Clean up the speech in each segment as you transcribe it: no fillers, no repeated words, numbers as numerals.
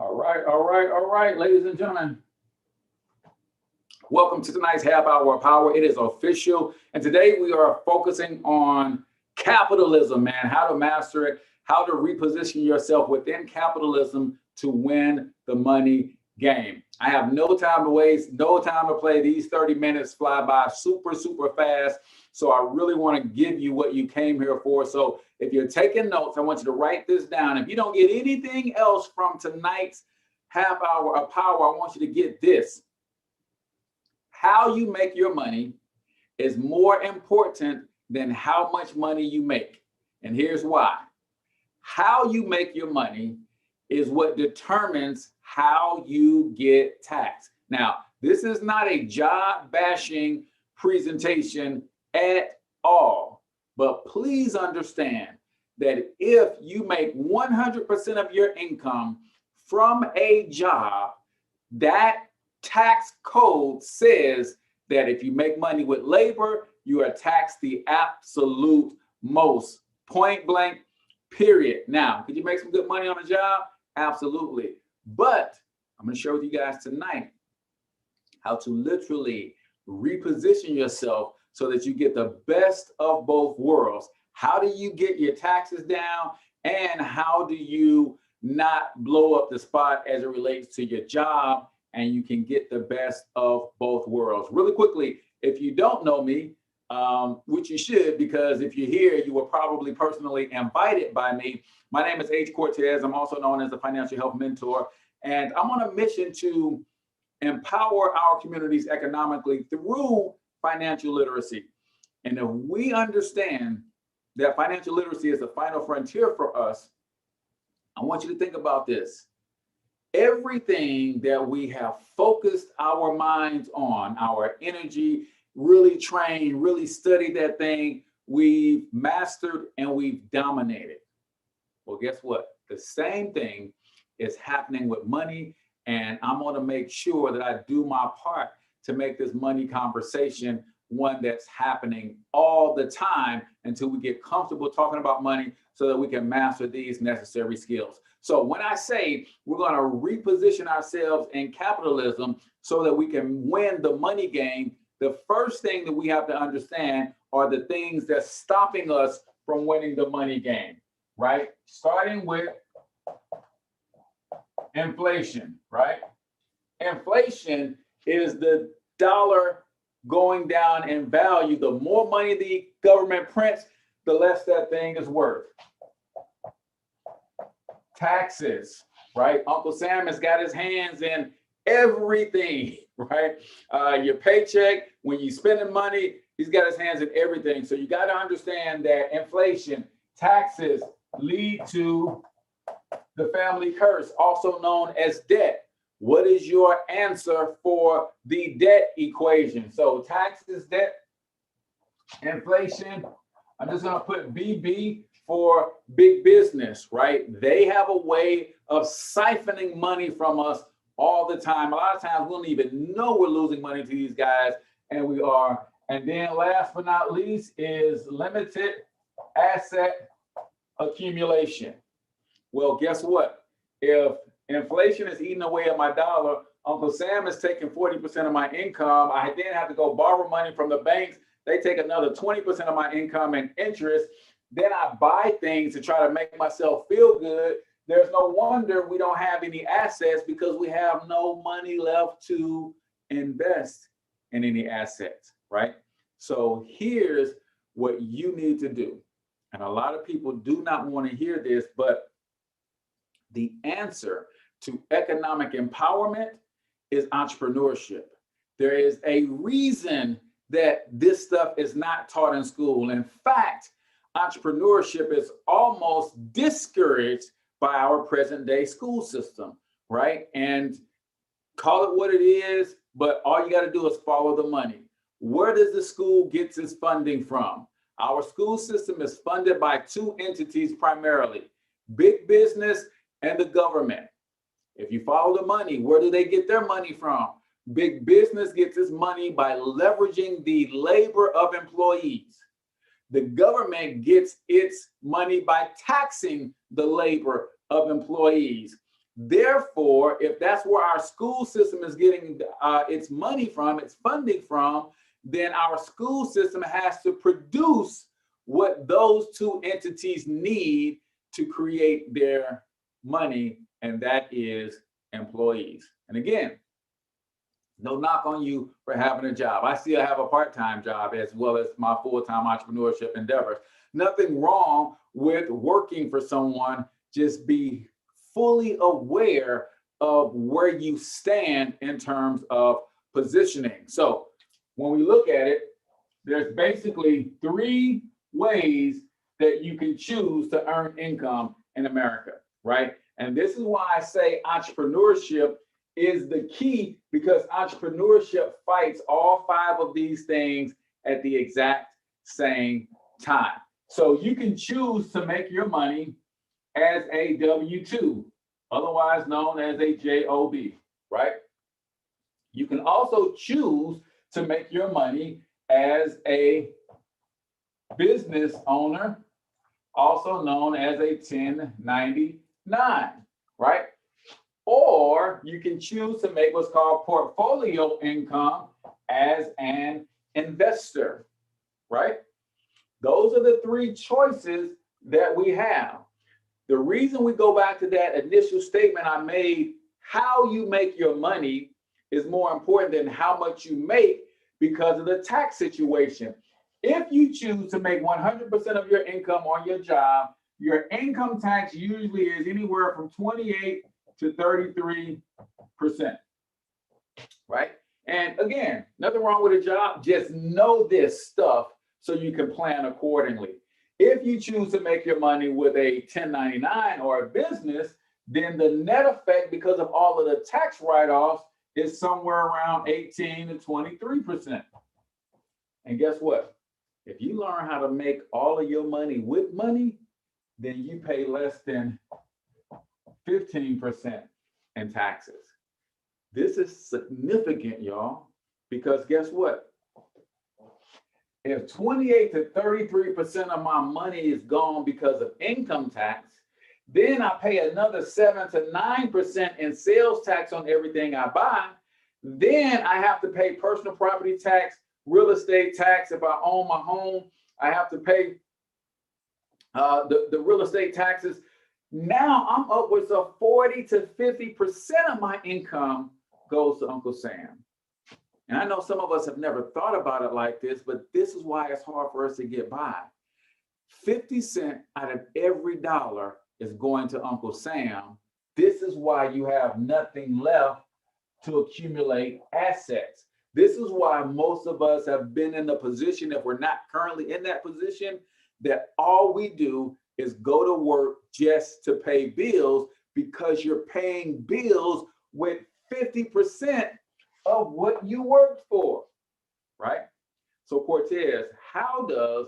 All right, ladies and gentlemen. Welcome to tonight's half hour of power. It is official. And today we are focusing on capitalism, man, how to master it, how to reposition yourself within capitalism to win the money game. I have no time to waste, no time to play. These 30 minutes fly by super, super fast. So I really want to give you what you came here for. So if you're taking notes, I want you to write this down. If you don't get anything else from tonight's half hour of power, I want you to get this. How you make your money is more important than how much money you make. And here's why. How you make your money is what determines how you get taxed. Now, this is not a job bashing presentation at all, but please understand that if you make 100% of your income from a job, that tax code says that if you make money with labor, you are taxed the absolute most, point blank, period. Now, could you make some good money on a job? Absolutely. But I'm going to share with you guys tonight how to literally reposition yourself so that you get the best of both worlds. How do you get your taxes down? And how do you not blow up the spot as it relates to your job? And you can get the best of both worlds. Really quickly, if you don't know me, which you should, because if you're here, you were probably personally invited by me. My name is H. Cortez. I'm also known as a financial health mentor. And I'm on a mission to empower our communities economically through financial literacy. And if we understand that financial literacy is the final frontier for us, I want you to think about this. Everything that we have focused our minds on, our energy, really trained, really studied that thing, we've mastered and we've dominated. Well, guess what? The same thing is happening with money, and I'm going to make sure that I do my part to make this money conversation one that's happening all the time until we get comfortable talking about money so that we can master these necessary skills. So when I say we're going to reposition ourselves in capitalism so that we can win the money game, the first thing that we have to understand are the things that's stopping us from winning the money game, right? Starting with inflation, right? Inflation is the dollar going down in value. The more money the government prints, the less that thing is worth. Taxes, right? Uncle Sam has got his hands in everything, right? Your paycheck, when you're spending money, he's got his hands in everything. So you got to understand that inflation, taxes lead to the family curse, also known as debt. What is your answer for the debt equation? So taxes, debt, inflation. I'm just going to put BB for big business, right? They have a way of siphoning money from us all the time. A lot of times we don't even know we're losing money to these guys, and we are. And then last but not least is limited asset accumulation. Well, guess what? If inflation is eating away at my dollar, Uncle Sam is taking 40% of my income. I then have to go borrow money from the banks. They take another 20% of my income in interest. Then I buy things to try to make myself feel good. There's no wonder we don't have any assets because we have no money left to invest in any assets, right? So here's what you need to do. And a lot of people do not want to hear this, but the answer to economic empowerment is entrepreneurship. There is a reason that this stuff is not taught in school. In fact, entrepreneurship is almost discouraged by our present day school system, right? And call it what it is, but all you got to do is follow the money. Where does the school get its funding from? Our school system is funded by two entities primarily, big business and the government. If you follow the money, where do they get their money from? Big business gets its money by leveraging the labor of employees. The government gets its money by taxing the labor of employees. Therefore, if that's where our school system is getting its money from, its funding from, then our school system has to produce what those two entities need to create their money, and that is employees. And again, no knock on you for having a job. I still have a part-time job as well as my full-time entrepreneurship endeavors. Nothing wrong with working for someone. Just be fully aware of where you stand in terms of positioning. So when we look at it, there's basically three ways that you can choose to earn income in America, right? And this is why I say entrepreneurship is the key, because entrepreneurship fights all five of these things at the exact same time. So you can choose to make your money as a W-2, otherwise known as a job, right? You can also choose to make your money as a business owner, also known as a 1099, right? Or you can choose to make what's called portfolio income as an investor, right? Those are the three choices that we have. The reason we go back to that initial statement I made, how you make your money is more important than how much you make because of the tax situation. If you choose to make 100% of your income on your job, your income tax usually is anywhere from 28 to 33%, right? And again, nothing wrong with a job. Just know this stuff so you can plan accordingly. If you choose to make your money with a 1099 or a business, then the net effect, because of all of the tax write-offs, is somewhere around 18 to 23%. And guess what? If you learn how to make all of your money with money, then you pay less than 15% in taxes. This is significant, y'all, because guess what? If 28 to 33% of my money is gone because of income tax, then I pay another 7 to 9% in sales tax on everything I buy. Then I have to pay personal property tax, real estate tax. If I own my home, I have to pay the real estate taxes. Now I'm upwards of 40 to 50% of my income goes to Uncle Sam. And I know some of us have never thought about it like this, but this is why it's hard for us to get by. 50 cents out of every dollar is going to Uncle Sam. This is why you have nothing left to accumulate assets. This is why most of us have been in the position, if we're not currently in that position, that all we do is go to work just to pay bills, because you're paying bills with 50% of what you worked for, right? So Cortez, how does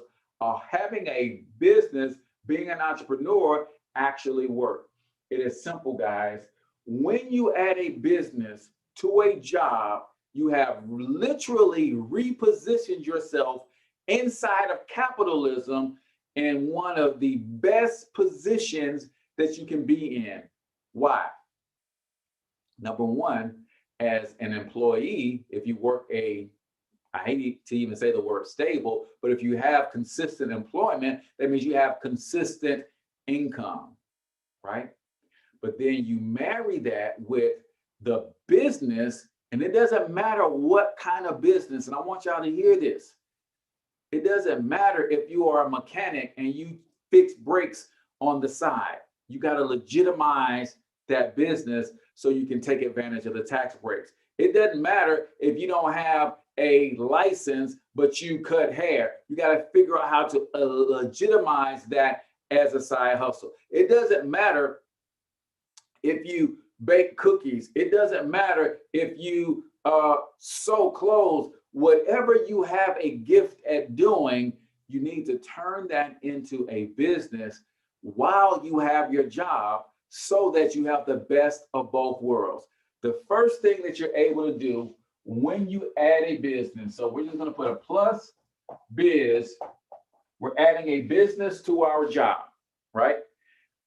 having a business, being an entrepreneur, actually work? It is simple, guys. When you add a business to a job, you have literally repositioned yourself inside of capitalism in one of the best positions that you can be in. Why? Number one, as an employee, if you work I hate to even say the word stable, but if you have consistent employment, that means you have consistent income, right? But then you marry that with the business, and it doesn't matter what kind of business, and I want y'all to hear this. It doesn't matter if you are a mechanic and you fix brakes on the side. You got to legitimize that business so you can take advantage of the tax breaks. It doesn't matter if you don't have a license, but you cut hair. You got to figure out how to legitimize that as a side hustle. It doesn't matter if you bake cookies. It doesn't matter if you sew clothes. Whatever you have a gift at doing, you need to turn that into a business while you have your job, so that you have the best of both worlds. The first thing that you're able to do when you add a business, so we're just going to put a plus biz, we're adding a business to our job, right?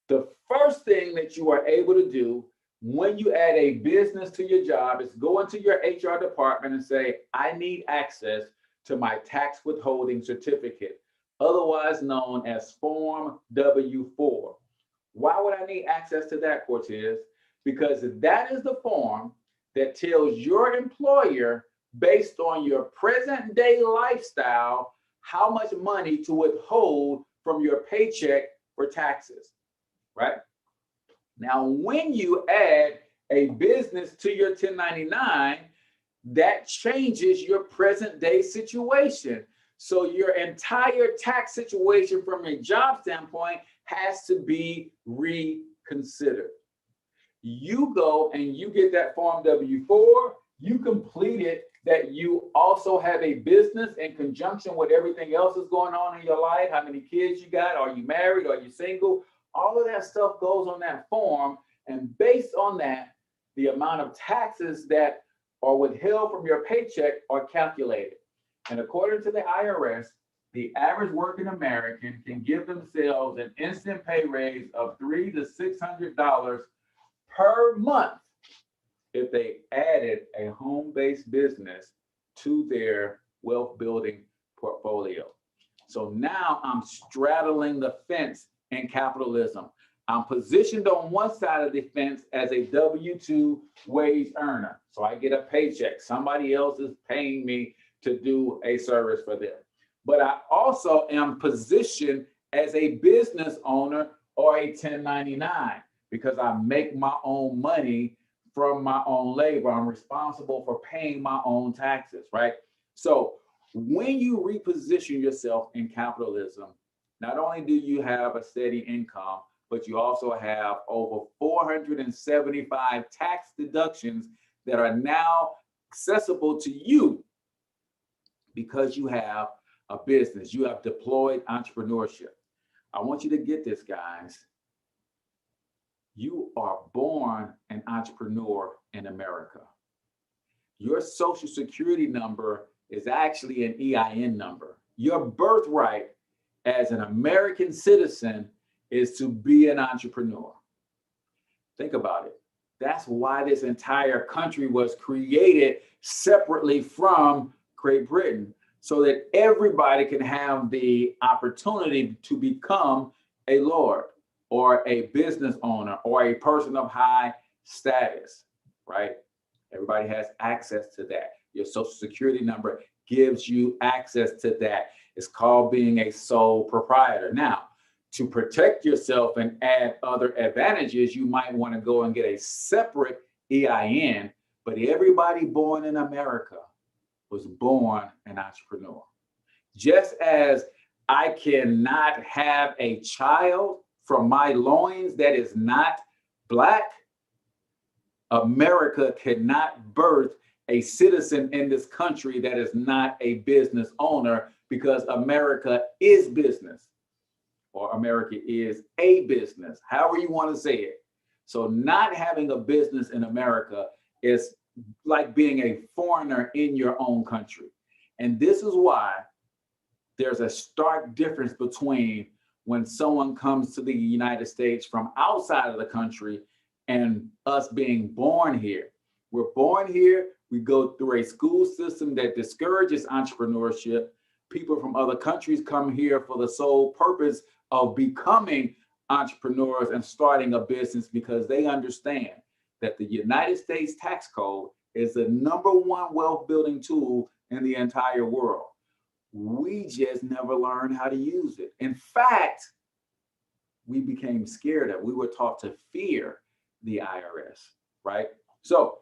The first thing that you are able to do When you add a business to your job, it's go into your HR department and say, I need access to my tax withholding certificate, otherwise known as Form W-4. Why would I need access to that, Cortez? Because that is the form that tells your employer, based on your present day lifestyle, how much money to withhold from your paycheck for taxes, right? Now, when you add a business to your 1099, that changes your present day situation. So your entire tax situation from a job standpoint has to be reconsidered. You go and you get that Form W-4, you complete it, that you also have a business in conjunction with everything else that's going on in your life. How many kids you got? Are you married? Are you single? All of that stuff goes on that form. And based on that, the amount of taxes that are withheld from your paycheck are calculated. And according to the IRS, the average working American can give themselves an instant pay raise of $300 to $600 per month if they added a home-based business to their wealth building portfolio. So now I'm straddling the fence in capitalism. I'm positioned on one side of the fence as a W-2 wage earner. So I get a paycheck. Somebody else is paying me to do a service for them. But I also am positioned as a business owner or a 1099 because I make my own money from my own labor. I'm responsible for paying my own taxes, right? So when you reposition yourself in capitalism, not only do you have a steady income, but you also have over 475 tax deductions that are now accessible to you because you have a business. You have deployed entrepreneurship. I want you to get this, guys. You are born an entrepreneur in America. Your social security number is actually an EIN number. Your birthright as an American citizen is to be an entrepreneur. Think about it. That's why this entire country was created separately from Great Britain, so that everybody can have the opportunity to become a lord or a business owner or a person of high status, right? Everybody has access to that. Your social security number gives you access to that. It's called being a sole proprietor. Now, to protect yourself and add other advantages, you might want to go and get a separate EIN, but everybody born in America was born an entrepreneur. Just as I cannot have a child from my loins that is not Black, America cannot birth a citizen in this country that is not a business owner, because America is business, or America is a business, however you want to say it. So not having a business in America is like being a foreigner in your own country. And this is why there's a stark difference between when someone comes to the United States from outside of the country and us being born here. We're born here, we go through a school system that discourages entrepreneurship. People from other countries come here for the sole purpose of becoming entrepreneurs and starting a business because they understand that the United States tax code is the #1 wealth building tool in the entire world. We just never learned how to use it. In fact, we became scared of it. We were taught to fear the IRS, right? So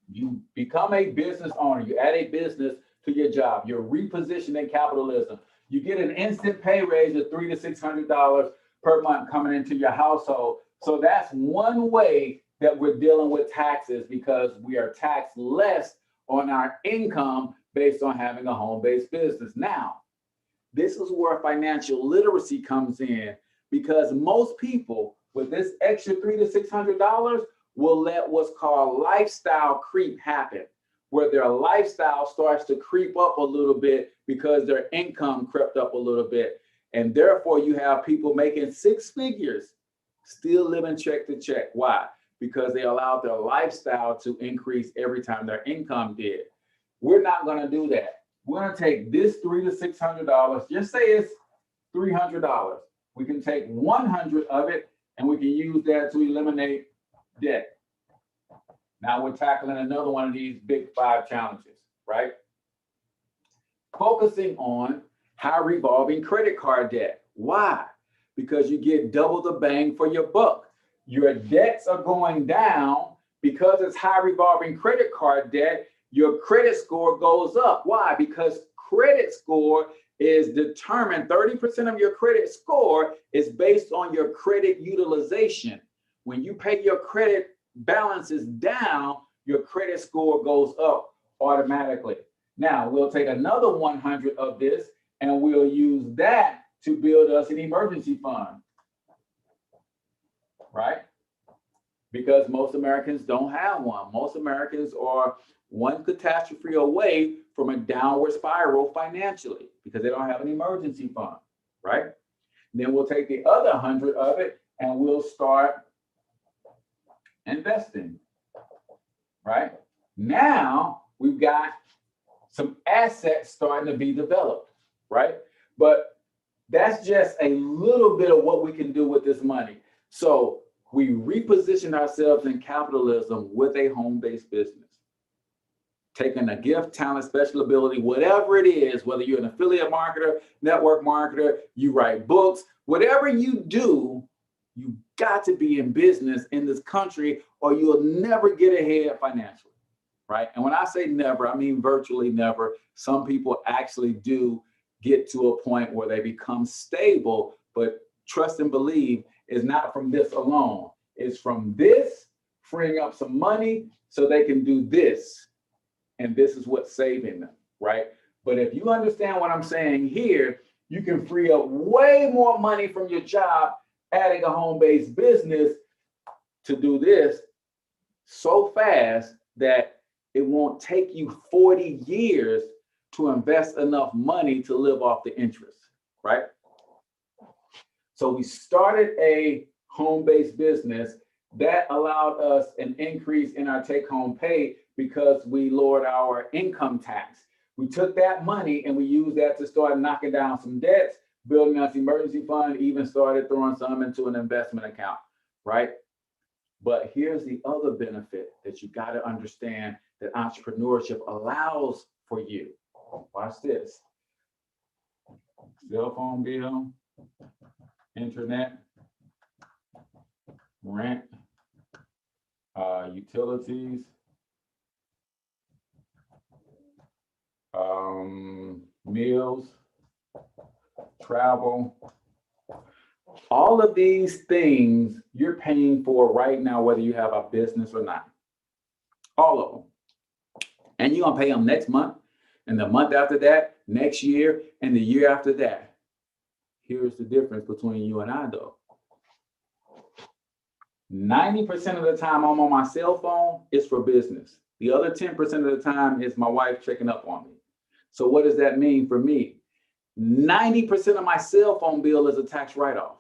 you become a business owner, you add a business to your job, you're repositioning capitalism. You get an instant pay raise of $300 to $600 per month coming into your household. So that's one way that we're dealing with taxes, because we are taxed less on our income based on having a home-based business. Now, this is where financial literacy comes in, because most people with this extra $300 to $600 will let what's called lifestyle creep happen, where their lifestyle starts to creep up a little bit because their income crept up a little bit. And therefore you have people making 6 figures still living check to check. Why? because they allowed their lifestyle to increase every time their income did. We're not going to do that. We're going to take this $300 to $600. Just say it's $300. We can take 100 of it and we can use that to eliminate debt. Now we're tackling another one of these big 5 challenges, right? Focusing on high revolving credit card debt. Why? Because you get double the bang for your buck. Your debts are going down because it's high revolving credit card debt. Your credit score goes up. Why? Because credit score is determined, 30% of your credit score is based on your credit utilization. When you pay your credit balances down, your credit score goes up automatically. Now, we'll take another 100 of this and we'll use that to build us an emergency fund, right? Because most Americans don't have one. Most Americans are one catastrophe away from a downward spiral financially because they don't have an emergency fund, right? Then we'll take the other 100 of it and we'll start investing, right? Now we've got some assets starting to be developed, right? But that's just a little bit of what we can do with this money. So we reposition ourselves in capitalism with a home-based business. Taking a gift, talent, special ability, whatever it is, whether you're an affiliate marketer, network marketer, you write books, whatever you do, you got to be in business in this country or you'll never get ahead financially, right? And when I say never, I mean virtually never. Some people actually do get to a point where they become stable, but trust and believe is not from this alone. It's from this, freeing up some money so they can do this. And this is what's saving them, right? But if you understand what I'm saying here, you can free up way more money from your job, adding a home-based business to do this so fast that it won't take you 40 years to invest enough money to live off the interest, right? So we started a home-based business that allowed us an increase in our take-home pay because we lowered our income tax. We took that money and we used that to start knocking down some debts, building us emergency fund, even started throwing some into an investment account, right? But here's the other benefit that you got to understand that entrepreneurship allows for you. Watch this. Cell phone bill, internet, rent, utilities, meals, travel. All of these things you're paying for right now, whether you have a business or not. All of them. And you're going to pay them next month, and the month after that, next year, and the year after that. Here's the difference between you and I, though. 90% of the time I'm on my cell phone is for business. The other 10% of the time is my wife checking up on me. So what does that mean for me? 90% of my cell phone bill is a tax write-off.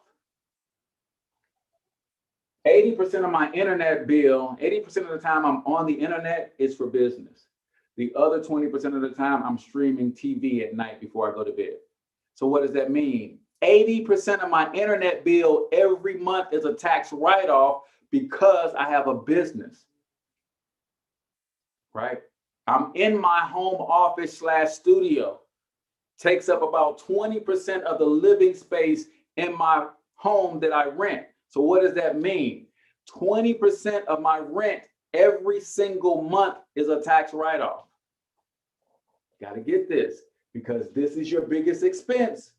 80% of my internet bill, 80% of the time I'm on the internet is for business. The other 20% of the time I'm streaming TV at night before I go to bed. So what does that mean? 80% of my internet bill every month is a tax write-off because I have a business, right? I'm in my home office / studio. Takes up about 20% of the living space in my home that I rent. So what does that mean? 20% of my rent every single month is a tax write-off. Got to get this because this is your biggest expense.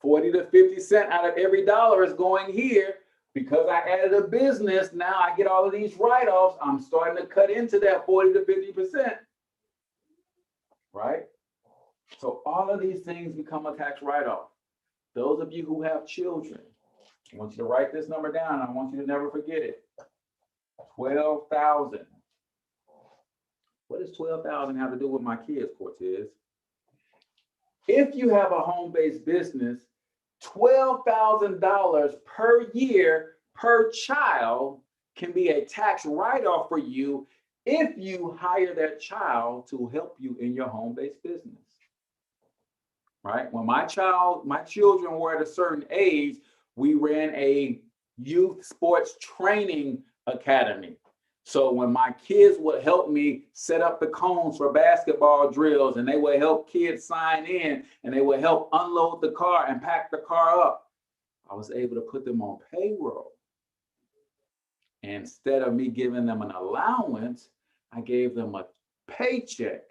40 to 50 cents out of every dollar is going here. Because I added a business, now I get all of these write-offs. I'm starting to cut into that 40 to 50%, right? So all of these things become a tax write-off. Those of you who have children, I want you to write this number down. I want you to never forget it. 12,000. What does 12,000 have to do with my kids, Cortez? If you have a home-based business, $12,000 per year per child can be a tax write-off for you if you hire that child to help you in your home-based business. Right? When my children were at a certain age, we ran a youth sports training academy. So when my kids would help me set up the cones for basketball drills, and they would help kids sign in, and they would help unload the car and pack the car up, I was able to put them on payroll. Instead of me giving them an allowance, I gave them a paycheck.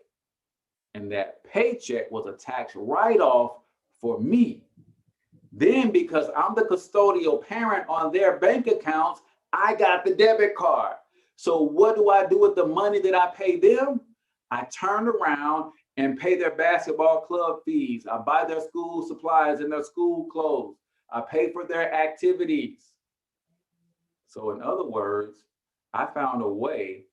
And that paycheck was a tax write-off for me. Then, because I'm the custodial parent on their bank accounts, I got the debit card. So what do I do with the money that I pay them? I turn around and pay their basketball club fees. I buy their school supplies and their school clothes. I pay for their activities. So in other words, I found a way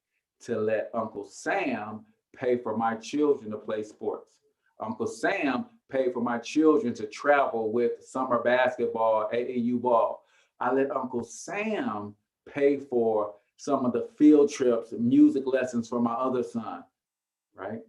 to let Uncle Sam pay for my children to play sports. Uncle Sam paid for my children to travel with summer basketball, AAU ball. I let Uncle Sam pay for some of the field trips, music lessons for my other son, right?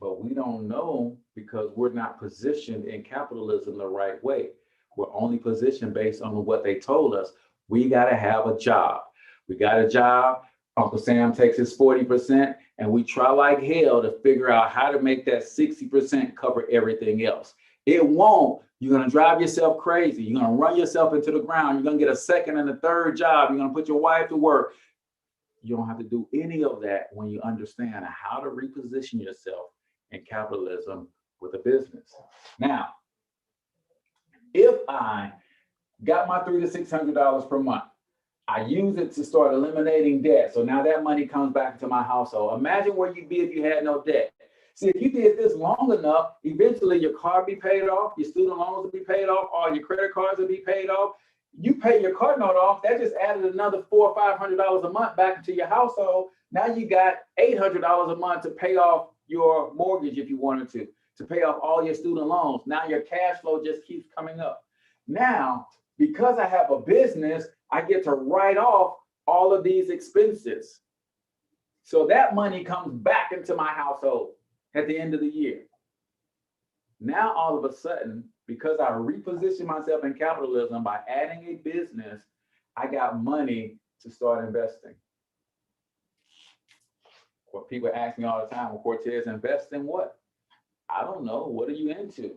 But we don't know because we're not positioned in capitalism the right way. We're only positioned based on what they told us. We got to have a job. We got a job. Uncle Sam takes his 40%, and we try like hell to figure out how to make that 60% cover everything else. It won't. You're going to drive yourself crazy. You're going to run yourself into the ground. You're going to get a second and a third job. You're going to put your wife to work. You don't have to do any of that when you understand how to reposition yourself in capitalism with a business. Now, if I got my $300 to $600 per month, I use it to start eliminating debt. So now that money comes back into my household. Imagine where you'd be if you had no debt. See, if you did this long enough, eventually your car be paid off, your student loans will be paid off, all your credit cards will be paid off. You pay your car note off, that just added another $400 or $500 a month back into your household. Now you got $800 a month to pay off your mortgage if you wanted to pay off all your student loans. Now your cash flow just keeps coming up. Now, because I have a business, I get to write off all of these expenses. So that money comes back into my household at the end of the year. Now, all of a sudden, because I reposition myself in capitalism by adding a business, I got money to start investing. What people ask me all the time, well, Cortez, invest in what? I don't know. What are you into?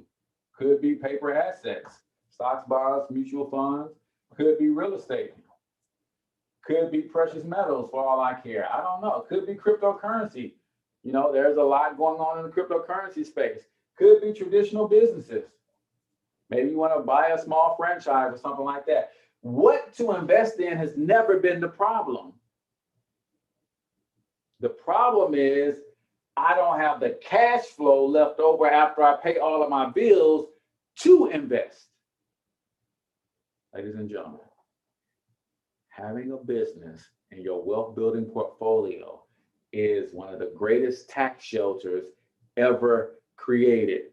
Could be paper assets, stocks, bonds, mutual funds. Could be real estate. Could be precious metals for all I care. I don't know. Could be cryptocurrency. You know, there's a lot going on in the cryptocurrency space. Could be traditional businesses. Maybe you want to buy a small franchise or something like that. What to invest in has never been the problem. The problem is I don't have the cash flow left over after I pay all of my bills to invest. Ladies and gentlemen, having a business in your wealth building portfolio is one of the greatest tax shelters ever created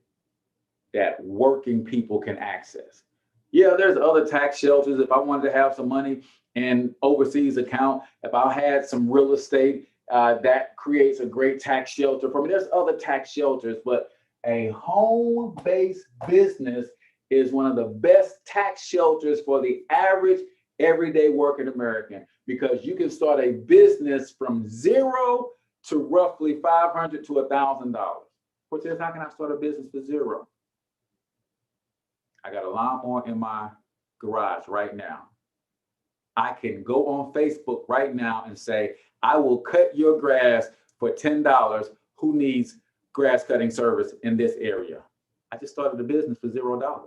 that working people can access. Yeah, there's other tax shelters. If I wanted to have some money in overseas account, if I had some real estate, that creates a great tax shelter for me. There's other tax shelters, but a home-based business is one of the best tax shelters for the average everyday working American, because you can start a business from zero to roughly $500 to $1,000. Cortez, how can I start a business for zero? I got a lawnmower in my garage right now. I can go on Facebook right now and say, I will cut your grass for $10. Who needs grass cutting service in this area? I just started a business for $0.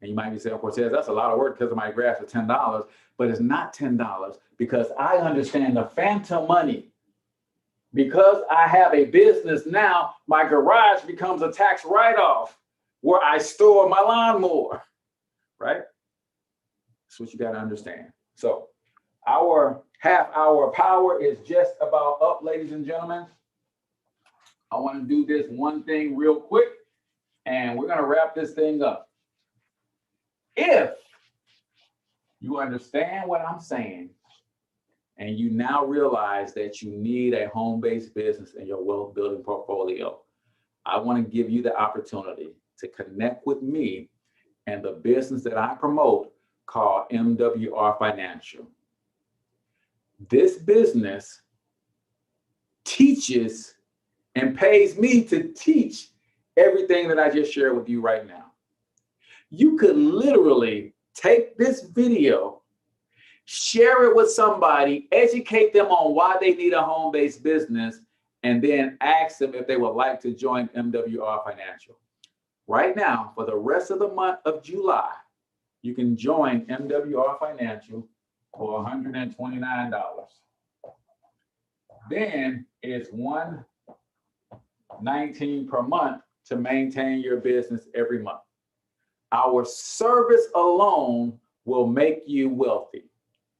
And you might be saying, Cortez, that's a lot of work because of my grass for $10, but it's not $10 because I understand the phantom money. Because I have a business now, my garage becomes a tax write-off where I store my lawnmower, right? That's what you got to understand. So our half hour power is just about up, ladies and gentlemen. I want to do this one thing real quick, and we're going to wrap this thing up. If you understand what I'm saying, and you now realize that you need a home-based business in your wealth building portfolio, I want to give you the opportunity to connect with me and the business that I promote called MWR Financial. This business teaches and pays me to teach everything that I just shared with you right now. You could literally take this video, share it with somebody, educate them on why they need a home-based business, and then ask them if they would like to join MWR Financial. Right now, for the rest of the month of July, you can join MWR Financial for $129. Then it's $119 per month to maintain your business every month. Our service alone will make you wealthy,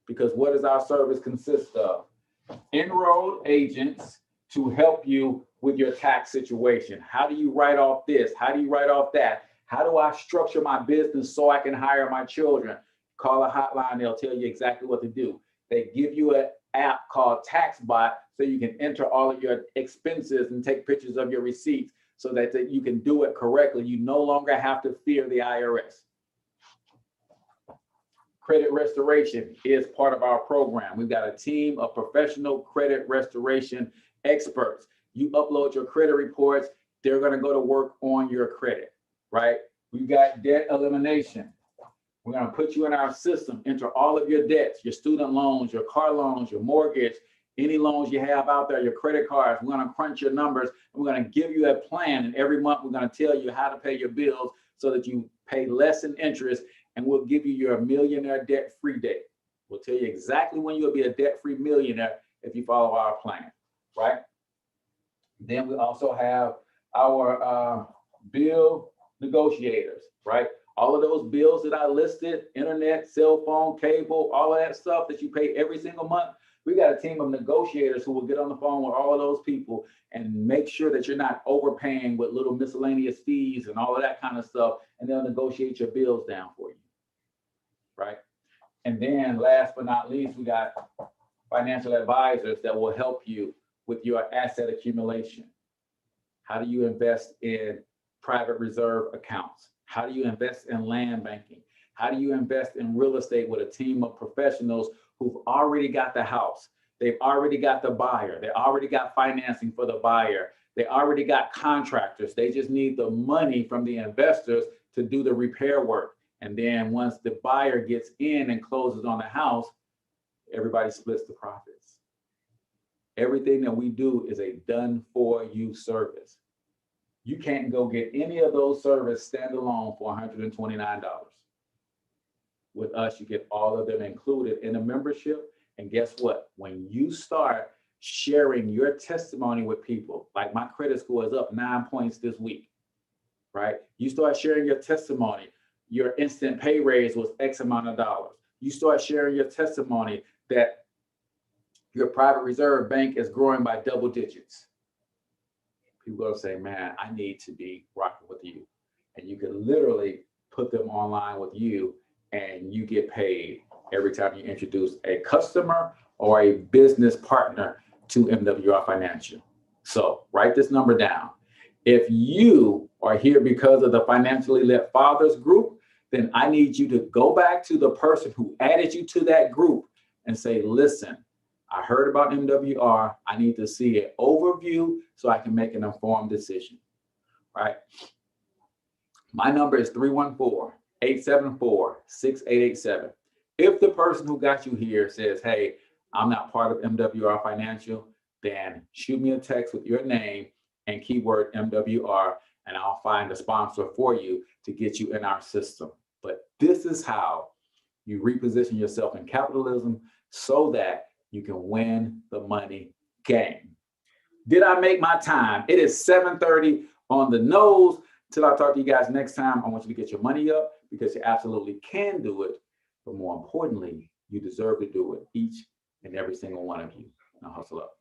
because what does our service consist of? Enrolled agents to help you with your tax situation. How do you write off this? How do you write off that? How do I structure my business so I can hire my children? Call a hotline, they'll tell you exactly what to do. They give you an app called TaxBot so you can enter all of your expenses and take pictures of your receipts so that you can do it correctly. You no longer have to fear the IRS. Credit restoration is part of our program. We've got a team of professional credit restoration experts. You upload your credit reports, they're going to go to work on your credit, right? We've got debt elimination. We're going to put you in our system, enter all of your debts, your student loans, your car loans, your mortgage, any loans you have out there, your credit cards. We're going to crunch your numbers. And we're going to give you a plan. And every month, we're going to tell you how to pay your bills so that you pay less in interest. And we'll give you your millionaire debt-free date. We'll tell you exactly when you'll be a debt-free millionaire if you follow our plan, right? Then we also have our bill negotiators, right? All of those bills that I listed, internet, cell phone, cable, all of that stuff that you pay every single month, we got a team of negotiators who will get on the phone with all of those people and make sure that you're not overpaying with little miscellaneous fees and all of that kind of stuff, and they'll negotiate your bills down for you, right? And then last but not least, we got financial advisors that will help you with your asset accumulation. How do you invest in private reserve accounts? How do you invest in land banking? How do you invest in real estate with a team of professionals who've already got the house? They've already got the buyer. They already got financing for the buyer. They already got contractors. They just need the money from the investors to do the repair work. And then once the buyer gets in and closes on the house, everybody splits the profits. Everything that we do is a done for you service. You can't go get any of those services standalone for $129. With us, you get all of them included in a membership. And guess what? When you start sharing your testimony with people, like my credit score is up 9 points this week, right? You start sharing your testimony. Your instant pay raise was X amount of dollars. You start sharing your testimony that your private reserve bank is growing by double digits. People are saying, man, I need to be rocking with you. And you can literally put them online with you, and you get paid every time you introduce a customer or a business partner to MWR Financial. So write this number down. If you are here because of the Financially Lit Fathers group, then I need you to go back to the person who added you to that group and say, listen, I heard about MWR. I need to see an overview so I can make an informed decision, right? My number is 314-874-6887. If the person who got you here says, hey, I'm not part of MWR Financial, then shoot me a text with your name and keyword MWR, and I'll find a sponsor for you to get you in our system. But this is how you reposition yourself in capitalism so that you can win the money game. Did I make my time? It is 7:30 on the nose. Till I talk to you guys next time, I want you to get your money up, because you absolutely can do it. But more importantly, you deserve to do it, each and every single one of you. Now hustle up.